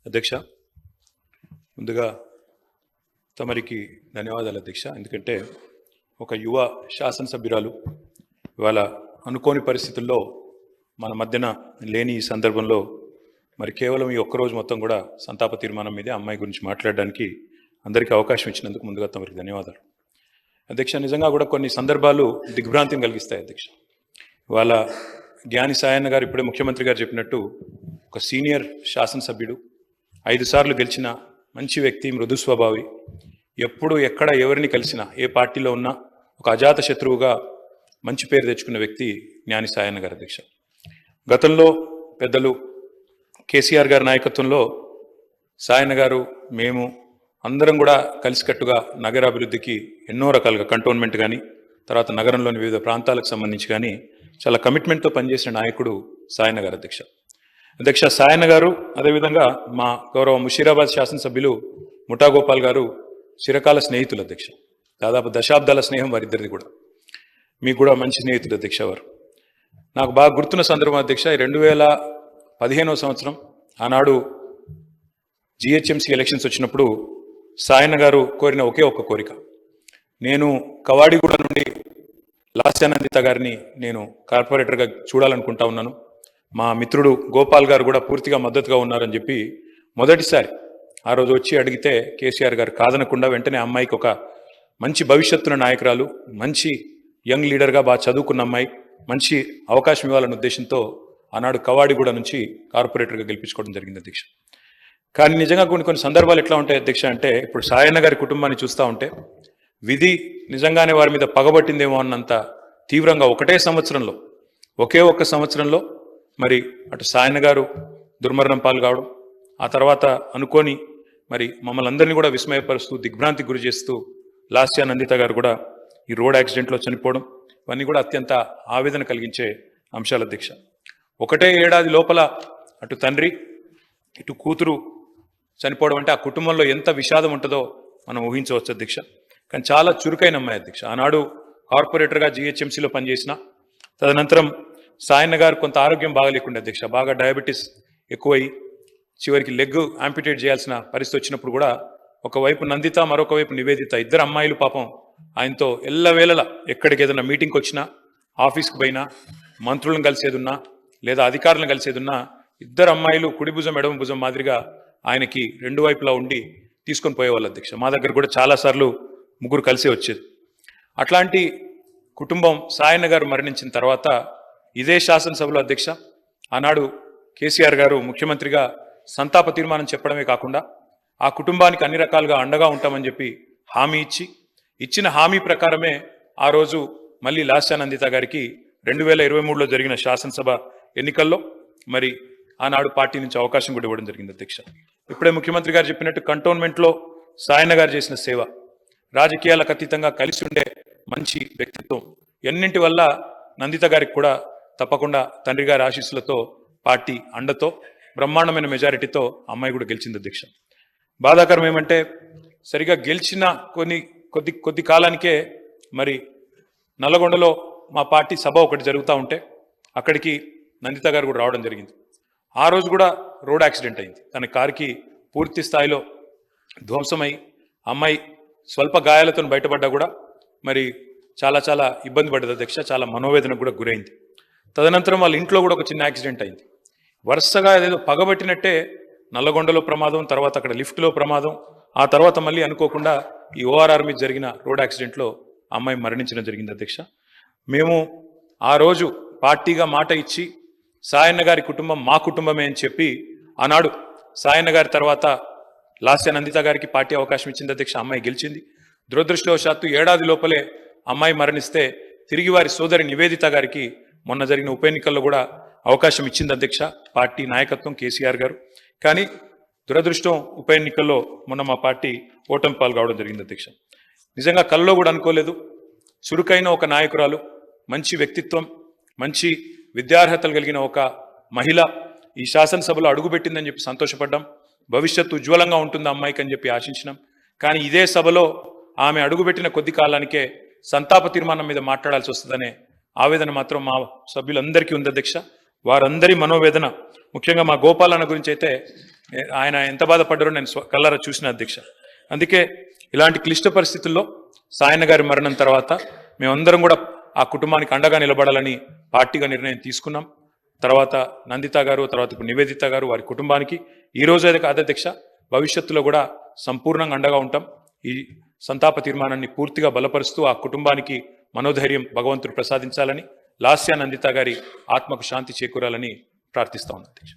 అధ్యక్ష, ముందుగా తమరికి ధన్యవాదాలు అధ్యక్ష. ఎందుకంటే ఒక యువ శాసనసభ్యురాలు ఇవాళ అనుకోని పరిస్థితుల్లో మన మధ్యన లేని ఈ సందర్భంలో మరి కేవలం ఈ ఒక్కరోజు మొత్తం కూడా సంతాప తీర్మానం మీదే అమ్మాయి గురించి మాట్లాడడానికి అందరికీ అవకాశం ఇచ్చినందుకు ముందుగా తమరికి ధన్యవాదాలు అధ్యక్ష. నిజంగా కూడా కొన్ని సందర్భాలు దిగ్భ్రాంతిని కలిగిస్తాయి అధ్యక్ష. ఇవాళ జ్ఞాని సాయన్న గారు ఇప్పుడే ముఖ్యమంత్రి గారు చెప్పినట్టు ఒక సీనియర్ శాసనసభ్యుడు, 5 సార్లు గెలిచిన మంచి వ్యక్తి, మృదు స్వభావి, ఎప్పుడు ఎక్కడ ఎవరిని కలిసినా ఏ పార్టీలో ఉన్నా ఒక అజాత శత్రువుగా మంచి పేరు తెచ్చుకున్న వ్యక్తి జ్ఞాని సాయన్న గారు అధ్యక్ష. గతంలో పెద్దలు కేసీఆర్ గారి నాయకత్వంలో సాయన్న గారు, మేము అందరం కూడా కలిసికట్టుగా నగర అభివృద్ధికి ఎన్నో రకాలుగా కంటోన్మెంట్ కానీ తర్వాత నగరంలోని వివిధ ప్రాంతాలకు సంబంధించి కానీ చాలా కమిట్మెంట్తో పనిచేసిన నాయకుడు సాయన్న గారు అధ్యక్ష. అధ్యక్ష, సాయన్న గారు అదేవిధంగా మా గౌరవ ముషీరాబాద్ శాసనసభ్యులు ముఠా గోపాల్ గారు చిరకాల స్నేహితులు అధ్యక్ష. దాదాపు దశాబ్దాల స్నేహం వారిద్దరిది కూడా. మీకు కూడా మంచి స్నేహితులు అధ్యక్ష వారు. నాకు బాగా గుర్తున్న సందర్భం అధ్యక్ష, 2015వ సంవత్సరం ఆనాడు జిహెచ్ఎంసీ ఎలక్షన్స్ వచ్చినప్పుడు సాయన్న గారు కోరిన ఒకే ఒక్క కోరిక, నేను కవాడిగూడ నుండి లాస్యానందిత గారిని నేను కార్పొరేటర్గా చూడాలనుకుంటా ఉన్నాను, మా మిత్రుడు గోపాల్ గారు కూడా పూర్తిగా మద్దతుగా ఉన్నారని చెప్పి మొదటిసారి ఆ రోజు వచ్చి అడిగితే కేసీఆర్ గారు కాదనకుండా వెంటనే అమ్మాయికి ఒక మంచి భవిష్యత్తున్న నాయకురాలు, మంచి యంగ్ లీడర్గా బాగా చదువుకున్న అమ్మాయి, మంచి అవకాశం ఇవ్వాలన్న ఉద్దేశంతో ఆనాడు కవాడిగూడ నుంచి కార్పొరేటర్గా గెలిపించుకోవడం జరిగింది అధ్యక్ష. కానీ నిజంగా కొన్ని సందర్భాలు ఎట్లా ఉంటాయి అధ్యక్ష అంటే, ఇప్పుడు సాయన్న గారి కుటుంబాన్ని చూస్తూ ఉంటే విధి నిజంగానే వారి మీద పగబట్టిందేమో అన్నంత తీవ్రంగా ఒకే ఒక్క సంవత్సరంలో మరి అటు సాయన్న గారు దుర్మరణం పాలు కావడం, ఆ తర్వాత అనుకోని మరి మమ్మల్ని అందరినీ కూడా విస్మయపరుస్తూ దిగ్భ్రాంతికి గురి చేస్తూ లాస్యానందిత గారు కూడా ఈ రోడ్ యాక్సిడెంట్లో చనిపోవడం, ఇవన్నీ కూడా అత్యంత ఆవేదన కలిగించే అంశాలు అధ్యక్ష. ఒకటే ఏడాది లోపల అటు తండ్రి ఇటు కూతురు చనిపోవడం అంటే ఆ కుటుంబంలో ఎంత విషాదం ఉంటుందో మనం ఊహించవచ్చు అధ్యక్ష. కానీ చాలా చురుకైన అమ్మాయి అధ్యక్ష. ఆనాడు కార్పొరేటర్గా జిహెచ్ఎంసీలో పనిచేసిన, తదనంతరం సాయన్న గారు కొంత ఆరోగ్యం బాగలేకుండా అధ్యక్ష, బాగా డయాబెటీస్ ఎక్కువై చివరికి లెగ్ యాంపిటేట్ చేయాల్సిన పరిస్థితి వచ్చినప్పుడు కూడా ఒకవైపు నందిత, మరొక వైపు నివేదిత, ఇద్దరు అమ్మాయిలు పాపం ఆయనతో ఎల్లవేళలా ఎక్కడికి ఏదైనా మీటింగ్కి వచ్చినా, ఆఫీస్కి పోయినా, మంత్రులను కలిసేదున్నా లేదా అధికారులను కలిసేదున్నా ఇద్దరు అమ్మాయిలు కుడి భుజం ఎడమ భుజం మాదిరిగా ఆయనకి రెండు వైపులా ఉండి తీసుకొని పోయేవాళ్ళు అధ్యక్ష. మా దగ్గర కూడా చాలాసార్లు ముగ్గురు కలిసే వచ్చేది. అట్లాంటి కుటుంబం సాయన్న గారు మరణించిన తర్వాత ఇదే శాసనసభలో అధ్యక్ష ఆనాడు కేసీఆర్ గారు ముఖ్యమంత్రిగా సంతాప తీర్మానం చెప్పడమే కాకుండా ఆ కుటుంబానికి అన్ని రకాలుగా అండగా ఉంటామని చెప్పి హామీ ఇచ్చిన హామీ ప్రకారమే ఆ రోజు మళ్ళీ లాస్యానందిత గారికి 2023లో జరిగిన శాసనసభ ఎన్నికల్లో మరి ఆనాడు పార్టీ నుంచి అవకాశం కూడా ఇవ్వడం జరిగింది అధ్యక్ష. ఇప్పుడే ముఖ్యమంత్రి గారు చెప్పినట్టు కంటోన్మెంట్లో సాయన్న గారు చేసిన సేవ, రాజకీయాలకు అతీతంగా కలిసి ఉండే మంచి వ్యక్తిత్వం, ఎన్నింటి వల్ల నందిత గారికి కూడా తప్పకుండా తండ్రి గారి ఆశీస్సులతో పార్టీ అండతో బ్రహ్మాండమైన మెజారిటీతో అమ్మాయి కూడా గెలిచింది అధ్యక్ష. బాధాకరం ఏమంటే సరిగా గెలిచిన కొద్ది కాలానికే మరి నల్లగొండలో మా పార్టీ సభ ఒకటి జరుగుతూ ఉంటే అక్కడికి నందిత గారు కూడా రావడం జరిగింది. ఆ రోజు కూడా రోడ్ యాక్సిడెంట్ అయింది. తన కారుకి పూర్తి స్థాయిలో ధ్వంసమై అమ్మాయి స్వల్ప గాయాలతో బయటపడ్డా కూడా మరి చాలా ఇబ్బంది పడ్డది అధ్యక్ష. చాలా మనోవేదనకు కూడా గురైంది. తదనంతరం వాళ్ళ ఇంట్లో కూడా ఒక చిన్న యాక్సిడెంట్ అయింది. వరుసగా ఏదో పగబట్టినట్టే నల్లగొండలో ప్రమాదం, తర్వాత అక్కడ లిఫ్ట్లో ప్రమాదం, ఆ తర్వాత మళ్ళీ అనుకోకుండా ఈ ఓఆర్ఆర్ మీద జరిగిన రోడ్ యాక్సిడెంట్లో అమ్మాయి మరణించడం జరిగింది అధ్యక్ష. మేము ఆ రోజు పార్టీగా మాట ఇచ్చి సాయన్న గారి కుటుంబం మా కుటుంబమే అని చెప్పి ఆనాడు సాయన్న గారి తర్వాత లాస్యానందిత గారికి పార్టీ అవకాశం ఇచ్చింది అధ్యక్ష. అమ్మాయి గెలిచింది. దురదృష్టవశాత్తు ఏడాది లోపలే అమ్మాయి మరణిస్తే తిరిగి వారి సోదరి నివేదిత గారికి మొన్న జరిగిన ఉప ఎన్నికల్లో కూడా అవకాశం ఇచ్చింది అధ్యక్ష పార్టీ నాయకత్వం, కేసీఆర్ గారు. కానీ దురదృష్టం ఉప ఎన్నికల్లో మొన్న మా పార్టీ ఓటమి పాలు కావడం జరిగింది అధ్యక్ష. నిజంగా కల్లో కూడా అనుకోలేదు. చురుకైన ఒక నాయకురాలు, మంచి వ్యక్తిత్వం, మంచి విద్యార్హతలు కలిగిన ఒక మహిళ ఈ శాసనసభలో అడుగుపెట్టిందని చెప్పి సంతోషపడ్డాం. భవిష్యత్తు ఉజ్వలంగా ఉంటుంది అమ్మాయికి అని చెప్పి ఆశించినాం. కానీ ఇదే సభలో ఆమె అడుగుపెట్టిన కొద్ది కాలానికే సంతాప తీర్మానం మీద మాట్లాడాల్సి వస్తుందనే ఆవేదన మాత్రం మా సభ్యులందరికీ ఉంది అధ్యక్ష. వారందరి మనోవేదన, ముఖ్యంగా మా గోపాలన్న గురించి అయితే ఆయన ఎంత బాధపడ్డారో నేను కళ్ళారా చూసిన అధ్యక్ష. అందుకే ఇలాంటి క్లిష్ట పరిస్థితుల్లో సాయన్న గారి మరణం తర్వాత మేమందరం కూడా ఆ కుటుంబానికి అండగా నిలబడాలని పార్టీగా నిర్ణయం తీసుకున్నాం. తర్వాత నందిత గారు, తర్వాత ఇప్పుడు నివేదిత గారు, వారి కుటుంబానికి ఈ రోజు అయితే కాదు అధ్యక్ష, భవిష్యత్తులో కూడా సంపూర్ణంగా అండగా ఉంటాం. ఈ సంతాప తీర్మానాన్ని పూర్తిగా బలపరుస్తూ ఆ కుటుంబానికి మనోధైర్యం భగవంతుడు ప్రసాదించాలని, లాస్య నందిత గారి ఆత్మకు శాంతి చేకూరాలని ప్రార్థిస్తా ఉన్నాం అధ్యక్ష.